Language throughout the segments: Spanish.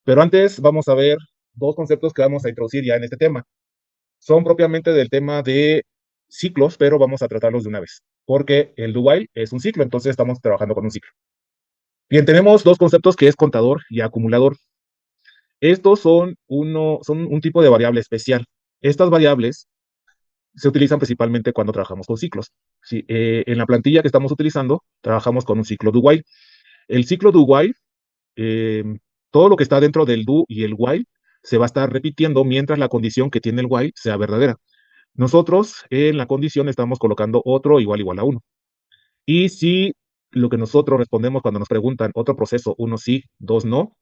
Pero antes vamos a ver dos conceptos que vamos a introducir ya en este tema. Son propiamente del tema de ciclos, pero vamos a tratarlos de una vez, porque el do while es un ciclo, entonces estamos trabajando con un ciclo. Bien, tenemos dos conceptos que es contador y acumulador. Estos son un tipo de variable especial. Estas variables se utilizan principalmente cuando trabajamos con ciclos. Sí, en la plantilla que estamos utilizando, trabajamos con un ciclo do while. El ciclo do while, eh, todo lo que está dentro del do y el while se va a estar repitiendo mientras la condición que tiene el while sea verdadera. Nosotros en la condición estamos colocando otro igual a uno. Y si lo que nosotros respondemos cuando nos preguntan otro proceso, uno sí, dos no,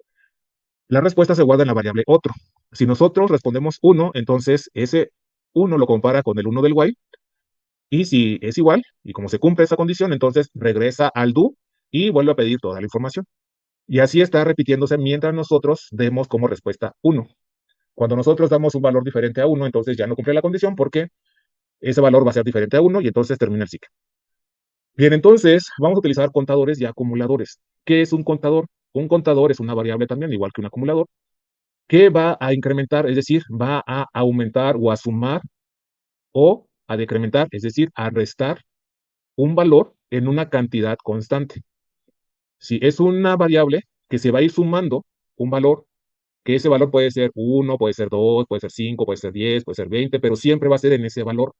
la respuesta se guarda en la variable otro. Si nosotros respondemos uno, entonces ese uno lo compara con el uno del while. Y si es igual, y como se cumple esa condición, entonces regresa al do y vuelve a pedir toda la información. Y así está repitiéndose mientras nosotros demos como respuesta uno. Cuando nosotros damos un valor diferente a uno, entonces ya no cumple la condición porque ese valor va a ser diferente a uno y entonces termina el ciclo. Bien, entonces vamos a utilizar contadores y acumuladores. ¿Qué es un contador? Un contador es una variable también, igual que un acumulador, que va a incrementar, es decir, va a aumentar o a sumar o a decrementar, es decir, a restar un valor en una cantidad constante. Si es una variable que se va a ir sumando un valor, que ese valor puede ser uno, puede ser 2, puede ser 5, puede ser 10, puede ser 20, pero siempre va a ser en ese valor.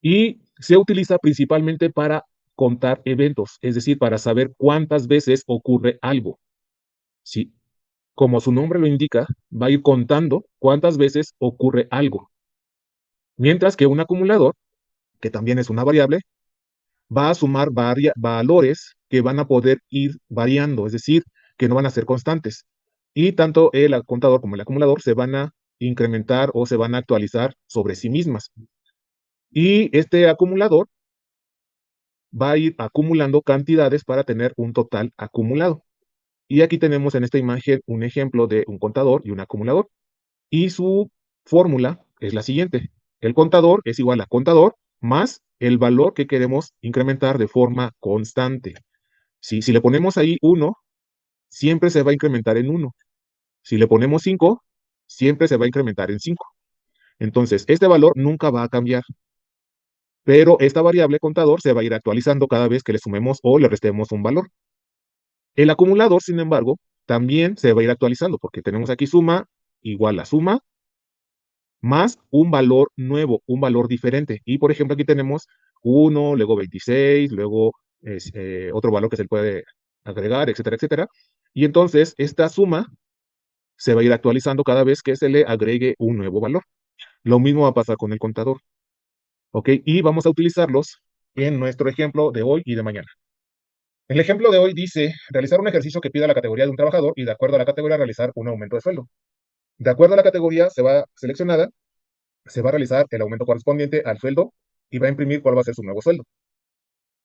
Y se utiliza principalmente para contar eventos, es decir, para saber cuántas veces ocurre algo. Si, como su nombre lo indica, va a ir contando cuántas veces ocurre algo. Mientras que un acumulador, que también es una variable, va a sumar valores que van a poder ir variando, es decir, que no van a ser constantes. Y tanto el contador como el acumulador se van a incrementar o se van a actualizar sobre sí mismas. Y este acumulador va a ir acumulando cantidades para tener un total acumulado. Y aquí tenemos en esta imagen un ejemplo de un contador y un acumulador. Y su fórmula es la siguiente. El contador es igual a contador más el valor que queremos incrementar de forma constante. Si le ponemos ahí 1, siempre se va a incrementar en 1. Si le ponemos 5, siempre se va a incrementar en 5. Entonces, este valor nunca va a cambiar, pero esta variable contador se va a ir actualizando cada vez que le sumemos o le restemos un valor. El acumulador, sin embargo, también se va a ir actualizando porque tenemos aquí suma igual a suma más un valor nuevo, un valor diferente. Y por ejemplo, aquí tenemos 1, luego 26, luego otro valor que se le puede agregar, etcétera, etcétera. Y entonces esta suma se va a ir actualizando cada vez que se le agregue un nuevo valor. Lo mismo va a pasar con el contador. ¿Ok? Y vamos a utilizarlos en nuestro ejemplo de hoy y de mañana. El ejemplo de hoy dice, realizar un ejercicio que pida la categoría de un trabajador y de acuerdo a la categoría realizar un aumento de sueldo. De acuerdo a la categoría se va seleccionada, se va a realizar el aumento correspondiente al sueldo y va a imprimir cuál va a ser su nuevo sueldo.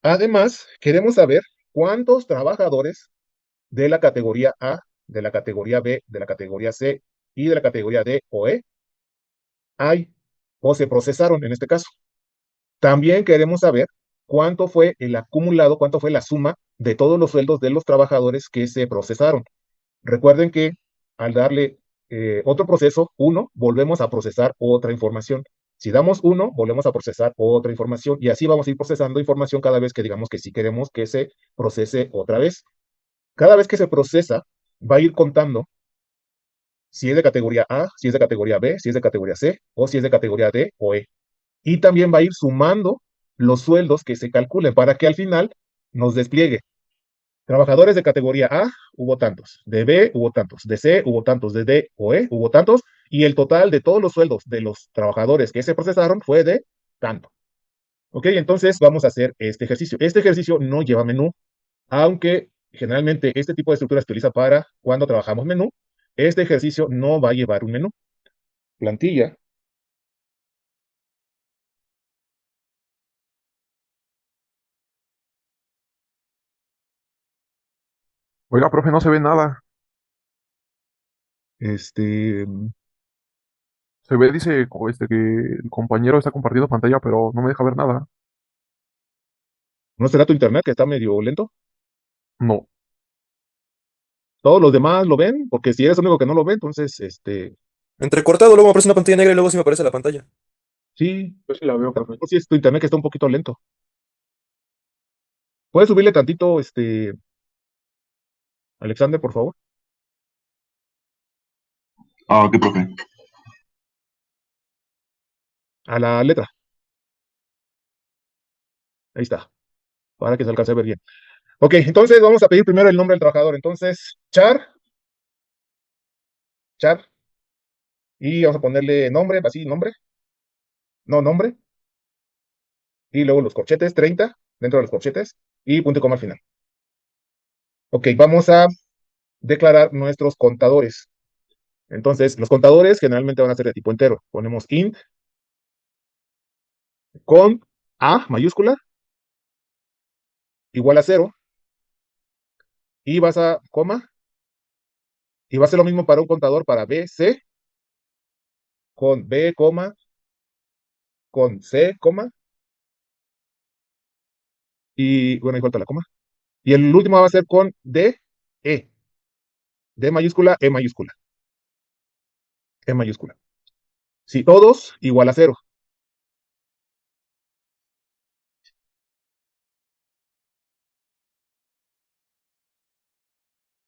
Además, queremos saber cuántos trabajadores de la categoría A, de la categoría B, de la categoría C y de la categoría D o E hay o se procesaron en este caso. También queremos saber cuánto fue el acumulado, cuánto fue la suma de todos los sueldos de los trabajadores que se procesaron. Recuerden que al darle otro proceso, uno, volvemos a procesar otra información. Si damos uno, volvemos a procesar otra información y así vamos a ir procesando información cada vez que digamos que sí queremos que se procese otra vez. Cada vez que se procesa, va a ir contando si es de categoría A, si es de categoría B, si es de categoría C o si es de categoría D o E. Y también va a ir sumando los sueldos que se calculen para que al final nos despliegue. Trabajadores de categoría A hubo tantos, de B hubo tantos, de C hubo tantos, de D o E hubo tantos, y el total de todos los sueldos de los trabajadores que se procesaron fue de tanto. Ok, entonces vamos a hacer este ejercicio. Este ejercicio no lleva menú, aunque generalmente este tipo de estructura se utiliza para cuando trabajamos menú. Este ejercicio no va a llevar un menú. Plantilla. Oiga, profe, no se ve nada. Este, Se ve, dice, que el compañero está compartiendo pantalla, pero no me deja ver nada. ¿No será tu internet que está medio lento? No. Todos los demás lo ven, porque si eres el único que no lo ve, entonces, Entrecortado, luego me aparece una pantalla negra y luego sí me aparece la pantalla. sí, Yo sí la veo, profe. pues sí es tu internet que está un poquito lento. ¿Puedes subirle tantito, Alexander, por favor? Ah, ok, profe. A la letra. Ahí está, para que se alcance a ver bien. Ok, entonces vamos a pedir primero el nombre del trabajador. Entonces, Char, y vamos a ponerle nombre, así, nombre, no nombre, y luego los corchetes, 30 dentro de los corchetes, y punto y coma al final. Ok, vamos a declarar nuestros contadores. Entonces, los contadores generalmente van a ser de tipo entero. Ponemos int con A mayúscula igual a 0, y vas a coma, y va a ser lo mismo para un contador para B, C, con B, coma, con C, coma, y bueno, ahí falta la coma. Y el último va a ser con D, E, D mayúscula, E mayúscula, E mayúscula. Si todos igual a 0.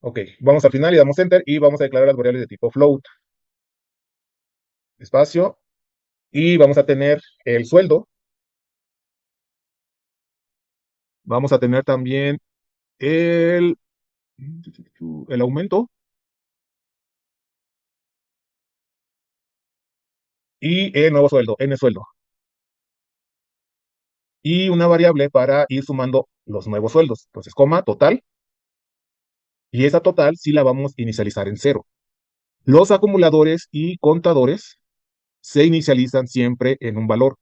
Ok, vamos al final y damos enter y vamos a declarar las variables de tipo float, espacio, y vamos a tener el sueldo, vamos a tener también el, el aumento y el nuevo sueldo, N sueldo, y una variable para ir sumando los nuevos sueldos. Entonces, coma, total, y esa total sí la vamos a inicializar en 0. Los acumuladores y contadores se inicializan siempre en un valor.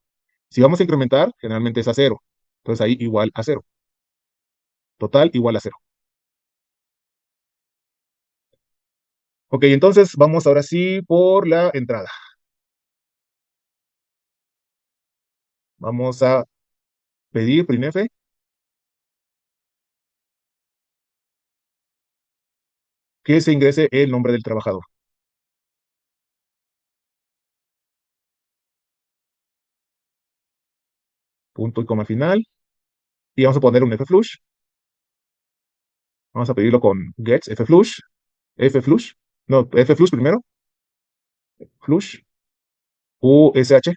Si vamos a incrementar, generalmente es a 0. Entonces ahí igual a 0. Total igual a 0. Ok, entonces vamos ahora sí por la entrada. Vamos a pedir printf que se ingrese el nombre del trabajador. Punto y coma final. Y vamos a poner un fflush. Vamos a pedirlo con gets fflush. Fflush. No, fflush primero. Flush. ush.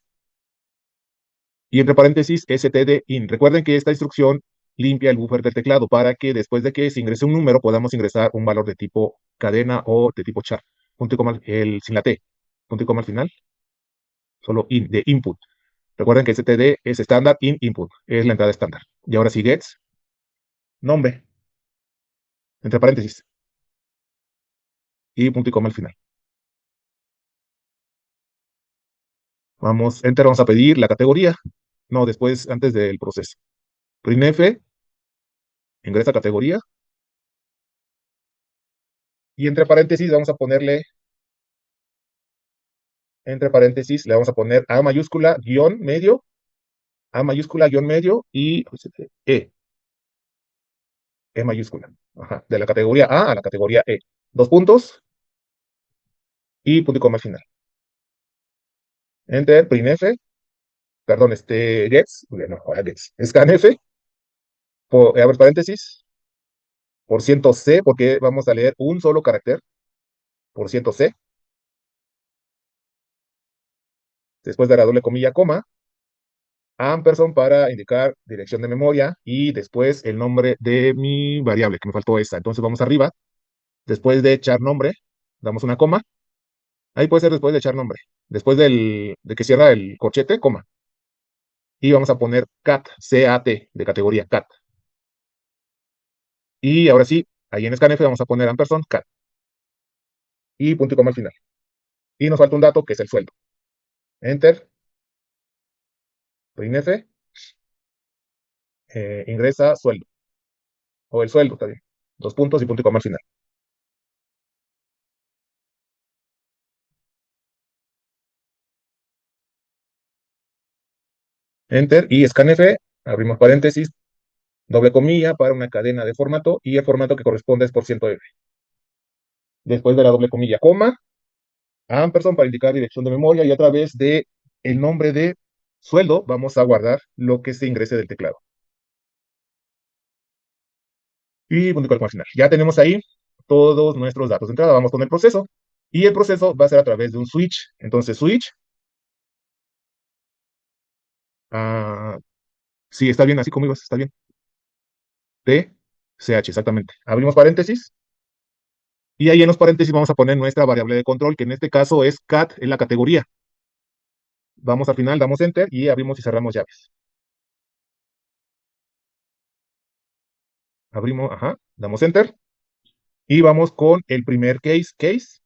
Y entre paréntesis stdin. Recuerden que esta instrucción limpia el buffer del teclado para que después de que se ingrese un número podamos ingresar un valor de tipo cadena o de tipo char. Punto y coma sin la T. Punto y coma al final. Solo de input. Recuerden que std es estándar in input. Es la entrada estándar. Y ahora sí gets nombre. Entre paréntesis. Y punto y coma al final. Vamos, enter, vamos a pedir la categoría. No, después, antes del proceso. Printf, ingresa categoría. Y entre paréntesis vamos a ponerle, entre paréntesis le vamos a poner A mayúscula, guión medio, A mayúscula, guión medio y E, E mayúscula. Ajá, de la categoría A la categoría E. Dos puntos y punto y coma al final. Enter, printf, perdón, gets, no, ahora gets, scanf, abre paréntesis, por ciento C, porque vamos a leer un solo carácter, por ciento C, después de la doble comilla, coma, ampersand para indicar dirección de memoria y después el nombre de mi variable, que me faltó esta. Entonces vamos arriba, después de echar nombre, damos una coma, ahí puede ser después de echar nombre, después de que cierra el corchete, coma, y vamos a poner cat, C-A-T, de categoría cat. Y ahora sí, ahí en scanf vamos a poner ampersand, cat, y punto y coma al final. Y nos falta un dato que es el sueldo. Enter, printf, ingresa sueldo, o el sueldo también. Dos puntos y punto y coma al final. Enter y scanf, abrimos paréntesis, doble comilla para una cadena de formato y el formato que corresponde es por ciento F. después de la doble comilla, coma, ampersand para indicar dirección de memoria y a través de el nombre de sueldo vamos a guardar lo que se ingrese del teclado. Y punto y coma al final. Ya tenemos ahí todos nuestros datos de entrada. Vamos con el proceso. Y el proceso va a ser a través de un switch. Entonces, switch. Ah, sí, está bien, así como ibas, está bien. T, CH, exactamente. Abrimos paréntesis. Y ahí en los paréntesis vamos a poner nuestra variable de control, que en este caso es cat, en la categoría. Vamos al final, damos enter y abrimos y cerramos llaves. Abrimos, ajá, damos enter. Y vamos con el primer case,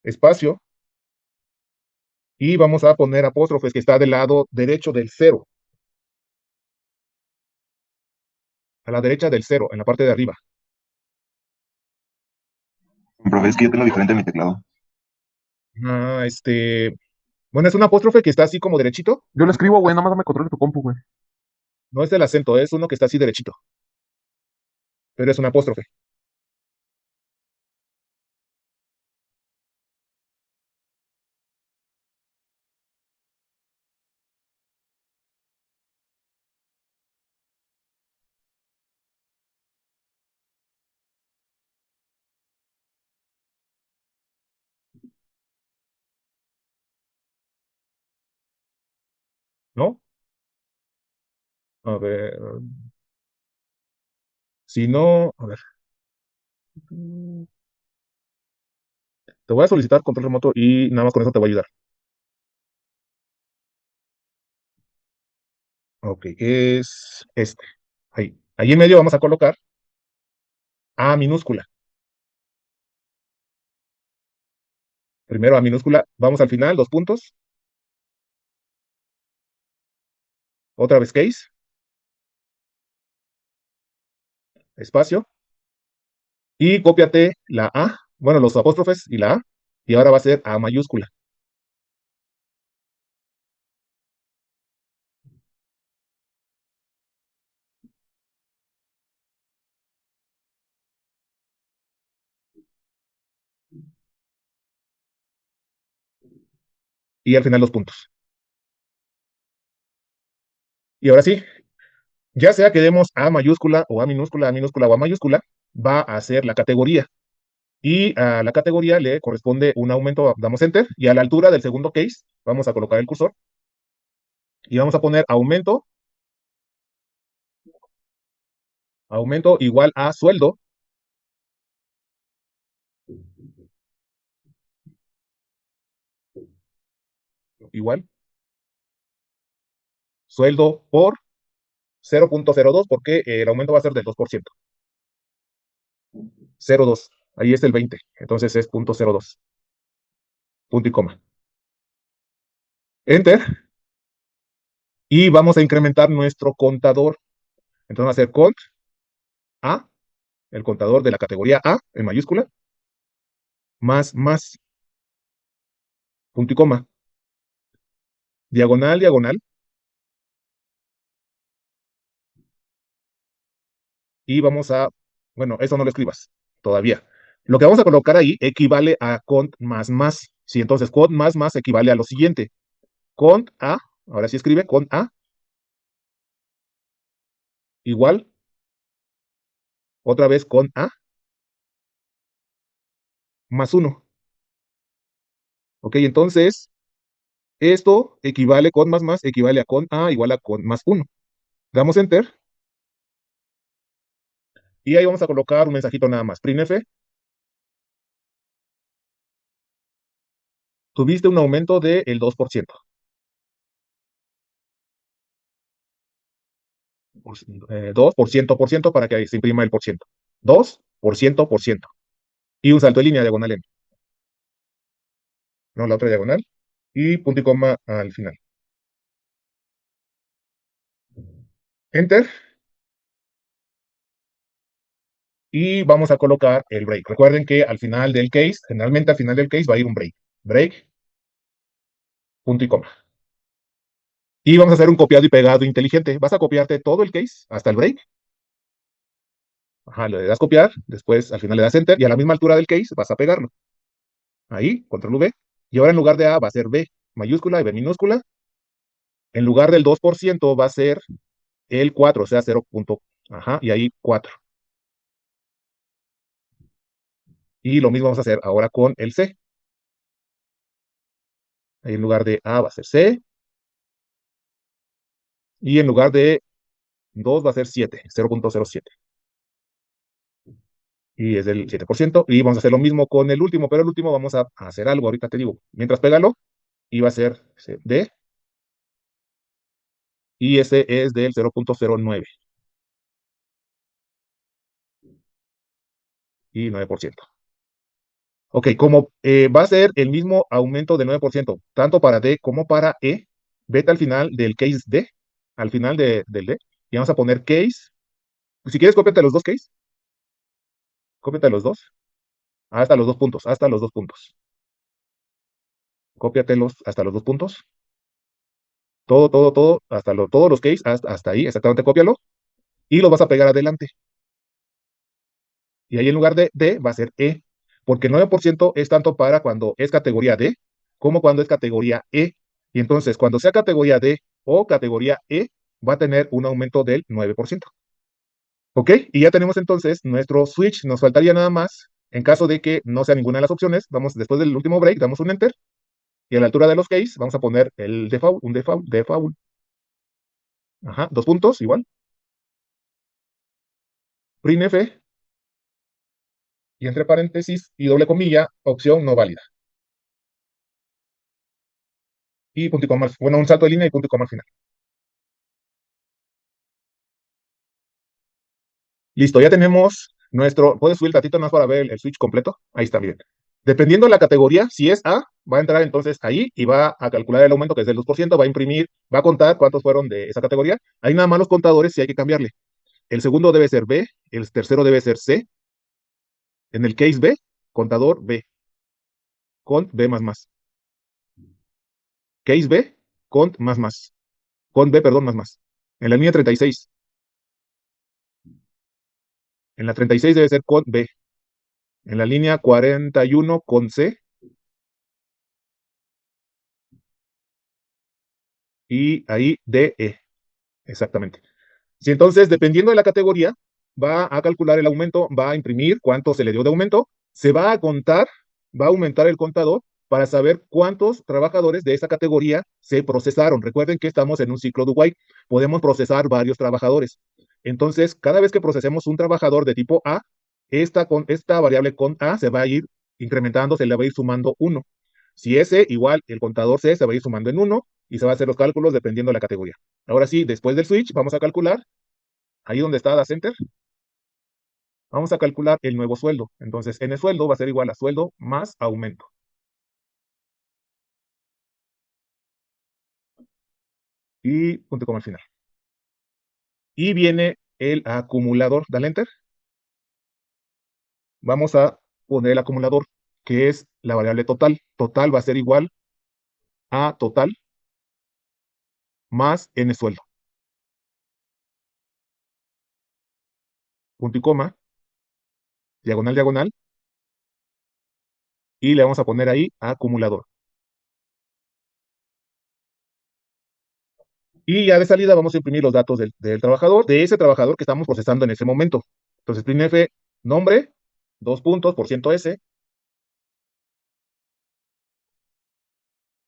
espacio. Y vamos a poner apóstrofes que está del lado derecho del cero. A la derecha del cero, en la parte de arriba. Profe, es que yo tengo diferente en mi teclado. Ah, bueno, es un apóstrofe que está así como derechito. Yo lo escribo, güey, nada más me control tu compu, güey. No es el acento, es uno que está así derechito. Pero es un apóstrofe. ¿No? A ver. Si no, a ver. Te voy a solicitar control remoto y nada más con eso te voy a ayudar. Ok, es este. Ahí. Ahí en medio vamos a colocar A minúscula. Primero A minúscula. Vamos al final, dos puntos. Otra vez case. Espacio. Y cópiate la A. Bueno, los apóstrofes y la A. Y ahora va a ser A mayúscula. Y al final los puntos. Y ahora sí, ya sea que demos A mayúscula o A minúscula, A minúscula o A mayúscula, va a ser la categoría. Y a la categoría le corresponde un aumento, damos enter, y a la altura del segundo case vamos a colocar el cursor y vamos a poner aumento igual a sueldo, igual, sueldo por 0.02, porque el aumento va a ser del 2%. 0.2, ahí es el 20, entonces es 0.02, punto y coma. Enter, y vamos a incrementar nuestro contador. Entonces va a ser cont A, el contador de la categoría A, en mayúscula, más, punto y coma, diagonal, diagonal, y vamos a, bueno, eso no lo escribas todavía. Lo que vamos a colocar ahí equivale a cont más. Sí, entonces cont más equivale a lo siguiente. Cont A, ahora sí escribe cont A, igual, otra vez cont A, más 1. Ok, entonces, esto equivale, cont más equivale a cont A igual a cont más 1. Damos enter, y ahí vamos a colocar un mensajito nada más. Printf, tuviste un aumento del 2%. 2% para que se imprima el por ciento. 2%. Y un salto de línea diagonal en. No, la otra diagonal. Y punto y coma al final. Enter. Y vamos a colocar el break. Recuerden que al final del case, generalmente al final del case va a ir un break. Break, punto y coma. Y vamos a hacer un copiado y pegado inteligente. Vas a copiarte todo el case hasta el break. Ajá, le das copiar, después al final le das enter y a la misma altura del case vas a pegarlo. Ahí, control V. Y ahora en lugar de A va a ser B mayúscula y B minúscula. En lugar del 2% va a ser el 4, o sea, 0. Ajá, y ahí 4. Y lo mismo vamos a hacer ahora con el C. Ahí en lugar de A va a ser C. Y en lugar de 2 va a ser 7, 0.07. Y es del 7%. Y vamos a hacer lo mismo con el último, pero el último vamos a hacer algo, ahorita te digo. Mientras pégalo, y va a ser D. Y ese es del 0.09 y 9%. Ok, como va a ser el mismo aumento del 9%, tanto para D como para E, vete al final del case D, al final del D, y vamos a poner case. Si quieres, cópiate los dos case, cópiate los dos, hasta los dos puntos, hasta los dos puntos. Cópiatelos hasta los dos puntos. Todo, todos los case, hasta ahí, exactamente, cópialo, y lo vas a pegar adelante. Y ahí en lugar de D va a ser E, porque el 9% es tanto para cuando es categoría D como cuando es categoría E. Y entonces, cuando sea categoría D o categoría E, va a tener un aumento del 9%. ¿Ok? Y ya tenemos entonces nuestro switch. Nos faltaría nada más, en caso de que no sea ninguna de las opciones, vamos después del último break, damos un enter, y a la altura de los case vamos a poner el default, un default. Ajá, dos puntos, igual. Printf, y entre paréntesis y doble comilla, opción no válida. Y punto y coma, bueno, un salto de línea y punto y coma al final. Listo, ya tenemos nuestro. ¿Puedes subir el tatito más para ver el switch completo? Ahí está, bien. Dependiendo de la categoría, si es A, va a entrar entonces ahí y va a calcular el aumento que es del 2%, va a imprimir, va a contar cuántos fueron de esa categoría. Ahí nada más los contadores sí hay que cambiarle. El segundo debe ser B, el tercero debe ser C. En el case B, contador B, con B más más. Case B, con más más. Con B, perdón, más más. En la línea 36. En la 36 debe ser con B. En la línea 41 con C. Y ahí DE. Exactamente. Si entonces, dependiendo de la categoría, va a calcular el aumento, va a imprimir cuánto se le dio de aumento, se va a contar, va a aumentar el contador para saber cuántos trabajadores de esa categoría se procesaron. Recuerden que estamos en un ciclo de while, podemos procesar varios trabajadores. Entonces, cada vez que procesemos un trabajador de tipo A, esta variable con A se va a ir incrementando, se le va a ir sumando 1. Si ese igual, el contador C se va a ir sumando en 1 y se va a hacer los cálculos dependiendo de la categoría. Ahora sí, después del switch, vamos a calcular, ahí donde está la center, vamos a calcular el nuevo sueldo. Entonces, en el sueldo va a ser igual a sueldo más aumento. Y punto com al final. Y viene el acumulador. Dale enter. Vamos a poner el acumulador, que es la variable total. Total va a ser igual a total más n sueldo. Punto y coma, diagonal, diagonal. Y le vamos a poner ahí acumulador. Y ya de salida vamos a imprimir los datos del trabajador, de ese trabajador que estamos procesando en ese momento. Entonces, printf, nombre, dos puntos, por ciento S,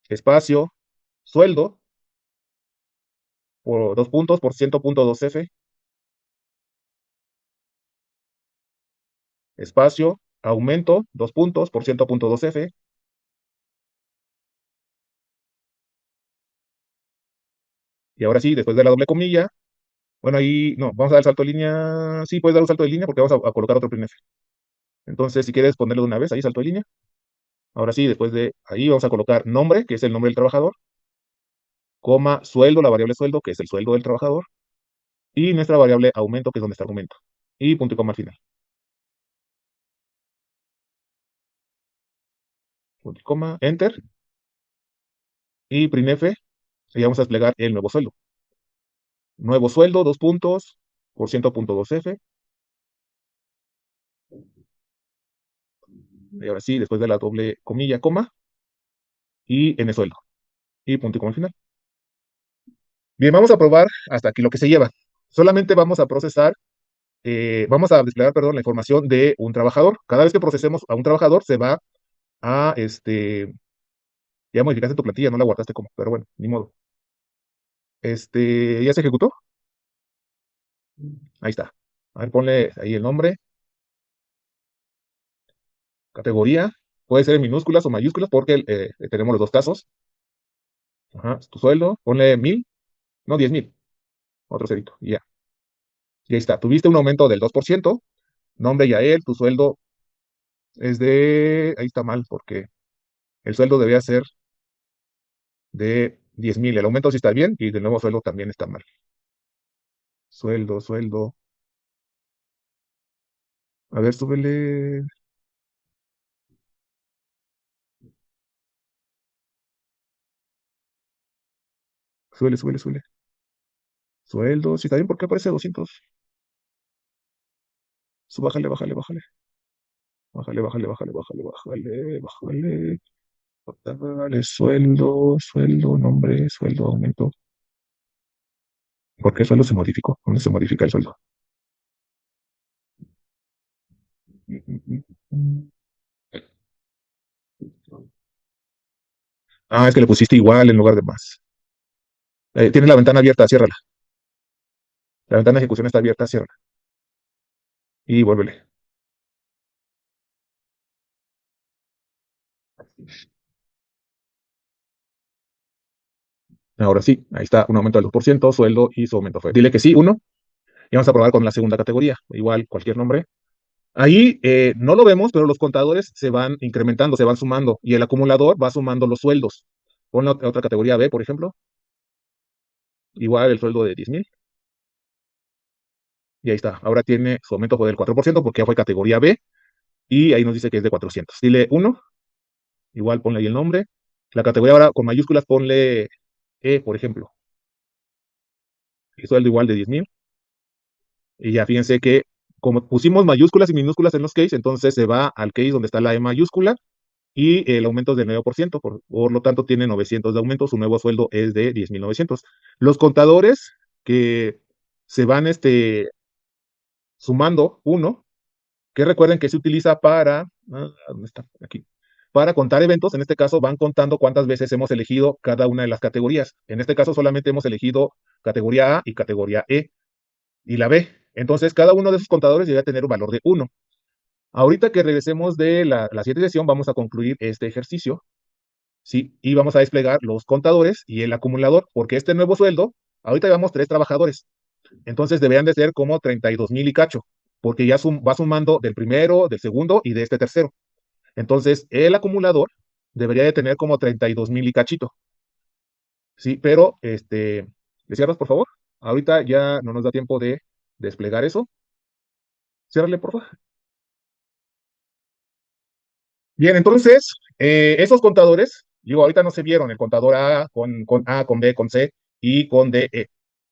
espacio, sueldo, por dos puntos, por ciento punto 2F, espacio, aumento, dos puntos, por ciento punto 2F. Y ahora sí, después de la doble comilla, bueno, ahí, no, vamos a dar el salto de línea. Sí, puedes dar un salto de línea porque vamos a colocar otro printf. Entonces, si quieres ponerlo de una vez, ahí salto de línea. Ahora sí, después de ahí vamos a colocar nombre, que es el nombre del trabajador, coma, sueldo, la variable sueldo, que es el sueldo del trabajador, y nuestra variable aumento, que es donde está el aumento, y punto y coma al final. Punto y coma, enter, y printf, y vamos a desplegar el nuevo sueldo. Nuevo sueldo, dos puntos, por ciento punto 2F, Y ahora sí, después de la doble comilla, coma, y en el sueldo. Y punto y coma al final. Bien, vamos a probar hasta aquí lo que se lleva. Solamente vamos a procesar, vamos a desplegar, perdón, la información de un trabajador. Cada vez que procesemos a un trabajador, se va a, ya modificaste tu plantilla, no la guardaste como, pero bueno, ni modo. ¿Ya se ejecutó? Ahí está. A ver, ponle ahí el nombre, categoría, puede ser en minúsculas o mayúsculas porque tenemos los dos casos. Ajá, tu sueldo, ponle 1000, no 10,000, otro cerito, y ya. Y ahí está. Tuviste un aumento del 2%, nombre Yael, tu sueldo es ahí está mal porque el sueldo debía ser de 10,000. El aumento sí está bien y el nuevo sueldo también está mal. Sueldo. A ver, súbele. Súbele. Sueldo, sí está bien, ¿por qué aparece 200? Bájale. Bájale. Vale, sueldo, nombre, sueldo, aumento. ¿Por qué el sueldo se modificó? ¿Dónde se modifica el sueldo? Ah, es que le pusiste igual en lugar de más. Tienes la ventana abierta, ciérrala. La ventana de ejecución está abierta, ciérrala. Y vuélvele. Ahora sí, ahí está, un aumento del 2%, sueldo y su aumento fue. Dile que sí, uno. Y vamos a probar con la segunda categoría. Igual, cualquier nombre. Ahí no lo vemos, pero los contadores se van incrementando, se van sumando. Y el acumulador va sumando los sueldos. Pon la otra categoría B, por ejemplo. Igual el sueldo de 10,000. Y ahí está. Ahora tiene su aumento fue del 4% porque ya fue categoría B. Y ahí nos dice que es de 400. Dile uno. Igual ponle ahí el nombre. La categoría ahora con mayúsculas ponle E, por ejemplo. Y sueldo igual de 10,000. Y ya fíjense que como pusimos mayúsculas y minúsculas en los case, entonces se va al case donde está la E mayúscula y el aumento es del 9%, por lo tanto tiene 900 de aumento, su nuevo sueldo es de 10,900. Los contadores que se van sumando uno, que recuerden que se utiliza ¿dónde está? Aquí. Para contar eventos, en este caso van contando cuántas veces hemos elegido cada una de las categorías. En este caso solamente hemos elegido categoría A y categoría E y la B. Entonces, cada uno de esos contadores debe tener un valor de 1. Ahorita que regresemos de la siguiente sesión, vamos a concluir este ejercicio, ¿sí? Y vamos a desplegar los contadores y el acumulador, porque este nuevo sueldo, ahorita llevamos 3 trabajadores, entonces deberían de ser como 32,000 y cacho, porque ya va sumando del primero, del segundo y de este tercero. Entonces, el acumulador debería de tener como 32,000 y cachito, ¿sí? Pero, ¿le cierras, por favor? Ahorita ya no nos da tiempo de desplegar eso. Ciérrale, por favor. Bien, entonces, esos contadores, digo, ahorita no se vieron el contador A con A, con B, con C y con D, E,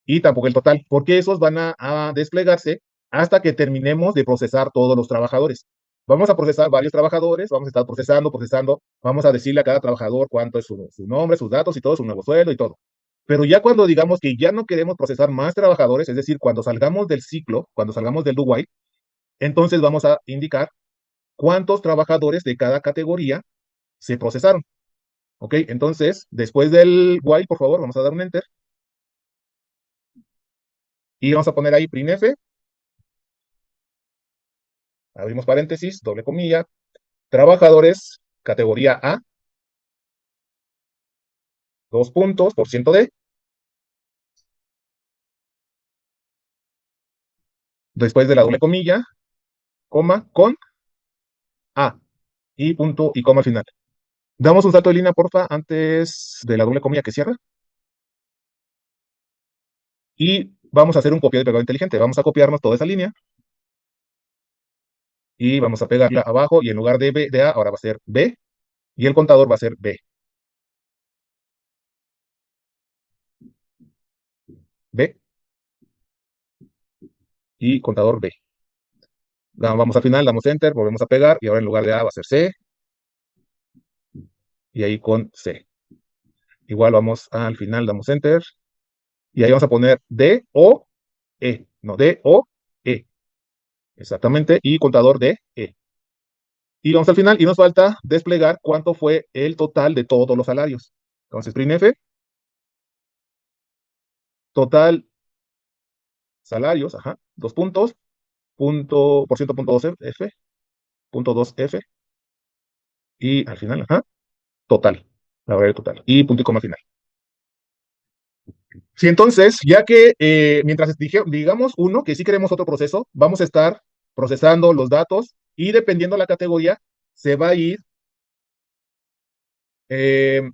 y tampoco el total, porque esos van a desplegarse hasta que terminemos de procesar todos los trabajadores. Vamos a procesar varios trabajadores, vamos a estar procesando, vamos a decirle a cada trabajador cuánto es su nombre, sus datos y todo, su nuevo sueldo y todo. Pero ya cuando digamos que ya no queremos procesar más trabajadores, es decir, cuando salgamos del ciclo, cuando salgamos del do while, entonces vamos a indicar cuántos trabajadores de cada categoría se procesaron. ¿Ok? Entonces, después del while, por favor, vamos a dar un enter y vamos a poner ahí printf, abrimos paréntesis, doble comilla, trabajadores, categoría A, 2 puntos, por ciento de, después de la doble comilla, coma, con A, y punto y coma al final. Damos un salto de línea, porfa, antes de la doble comilla que cierra. Y vamos a hacer un copiado y pegado inteligente. Vamos a copiarnos toda esa línea y vamos a pegarla abajo y en lugar de B, de A, ahora va a ser B y el contador va a ser B. B y contador B. Vamos al final, damos enter, volvemos a pegar y ahora en lugar de A va a ser C y ahí con C. Igual vamos al final, damos enter y ahí vamos a poner D o E. No, D o E. Exactamente. Y contador de E. Y vamos al final y nos falta desplegar cuánto fue el total de todos los salarios. Entonces, printf, total salarios, ajá, dos puntos, punto, por ciento, punto 2F, punto 2F, y al final, ajá, total, la variable total, y punto y coma final. Sí, entonces, ya que mientras digamos uno, que sí queremos otro proceso, vamos a estar procesando los datos y dependiendo la categoría, se va a ir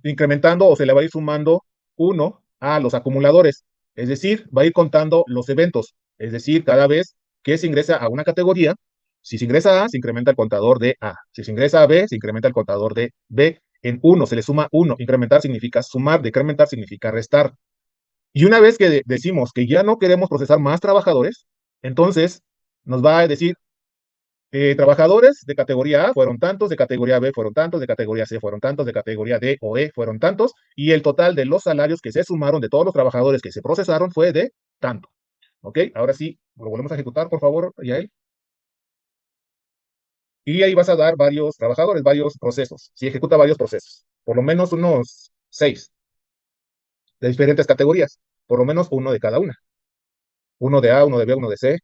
incrementando o se le va a ir sumando uno a los acumuladores. Es decir, va a ir contando los eventos. Es decir, cada vez que se ingresa a una categoría, si se ingresa A, se incrementa el contador de A. Si se ingresa a B, se incrementa el contador de B. En uno se le suma uno. Incrementar significa sumar, decrementar significa restar. Y una vez que decimos que ya no queremos procesar más trabajadores, entonces nos va a decir, trabajadores de categoría A fueron tantos, de categoría B fueron tantos, de categoría C fueron tantos, de categoría D o E fueron tantos, y el total de los salarios que se sumaron de todos los trabajadores que se procesaron fue de tanto. ¿Ok? Ahora sí, lo volvemos a ejecutar, por favor, Yael. Y ahí vas a dar varios trabajadores, varios procesos. Si ejecuta varios procesos, por lo menos unos 6 de diferentes categorías, por lo menos uno de cada una. Uno de A, uno de B, uno de C,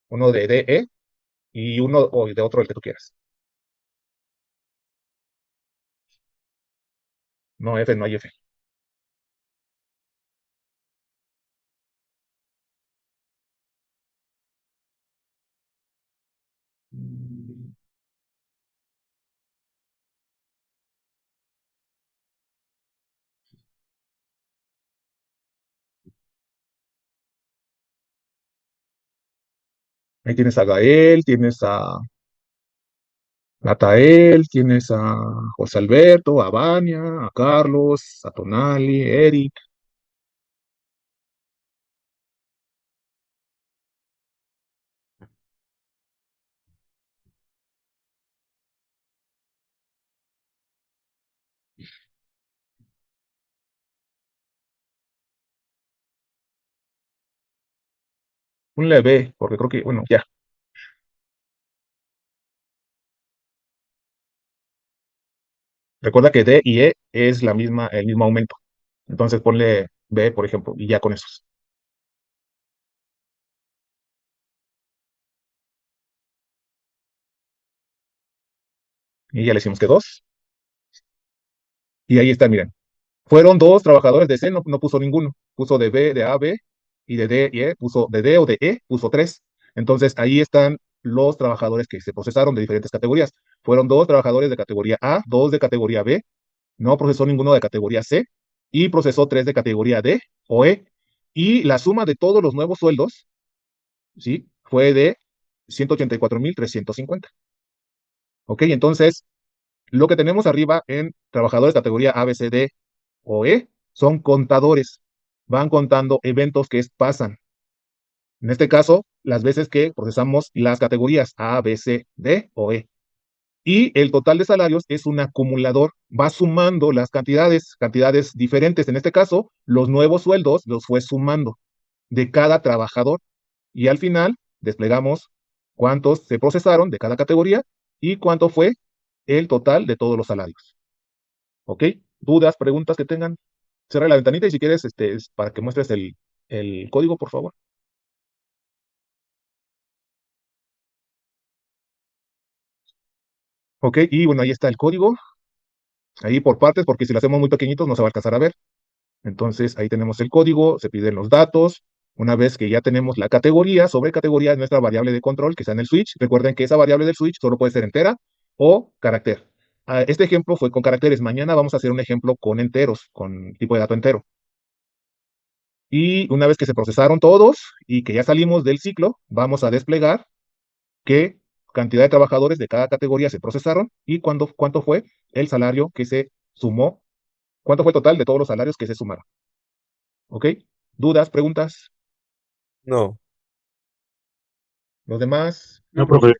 uno de D, E, y uno o de otro, el que tú quieras. No F, no hay F. Ahí tienes a Gael, tienes a Natael, tienes a José Alberto, a Vania, a Carlos, a Tonali, Eric. Un leve, porque creo que, bueno, ya. Recuerda que D y E es el mismo aumento. Entonces ponle B, por ejemplo, y ya con esos. Y ya le decimos que 2. Y ahí está, miren. Fueron 2 trabajadores de C, no puso ninguno. Puso de B, de A, B, y de D y E, puso de D o de E, puso 3. Entonces ahí están los trabajadores que se procesaron de diferentes categorías. Fueron 2 trabajadores de categoría A, 2 de categoría B, no procesó ninguno de categoría C, y procesó 3 de categoría D o E. Y la suma de todos los nuevos sueldos, ¿sí? Fue de 184,350. ¿Ok? Entonces, lo que tenemos arriba en trabajadores categoría A, B, C, D o E son contadores. Van contando eventos que pasan. En este caso, las veces que procesamos las categorías A, B, C, D o E. Y el total de salarios es un acumulador, va sumando las cantidades diferentes. En este caso, los nuevos sueldos los fue sumando de cada trabajador. Y al final, desplegamos cuántos se procesaron de cada categoría y cuánto fue el total de todos los salarios. ¿Ok? ¿Dudas, preguntas que tengan? Cierra la ventanita y si quieres, para que muestres el código, por favor. Ok, y bueno, ahí está el código. Ahí por partes, porque si lo hacemos muy pequeñitos no se va a alcanzar a ver. Entonces, ahí tenemos el código, se piden los datos. Una vez que ya tenemos la categoría, sobre categoría es nuestra variable de control que está en el switch. Recuerden que esa variable del switch solo puede ser entera o carácter. Este ejemplo fue con caracteres. Mañana vamos a hacer un ejemplo con enteros, con tipo de dato entero. Y una vez que se procesaron todos y que ya salimos del ciclo, vamos a desplegar qué cantidad de trabajadores de cada categoría se procesaron y cuánto fue el salario que se sumó, cuánto fue el total de todos los salarios que se sumaron. ¿Ok? ¿Dudas, preguntas? No. Los demás, No, profe.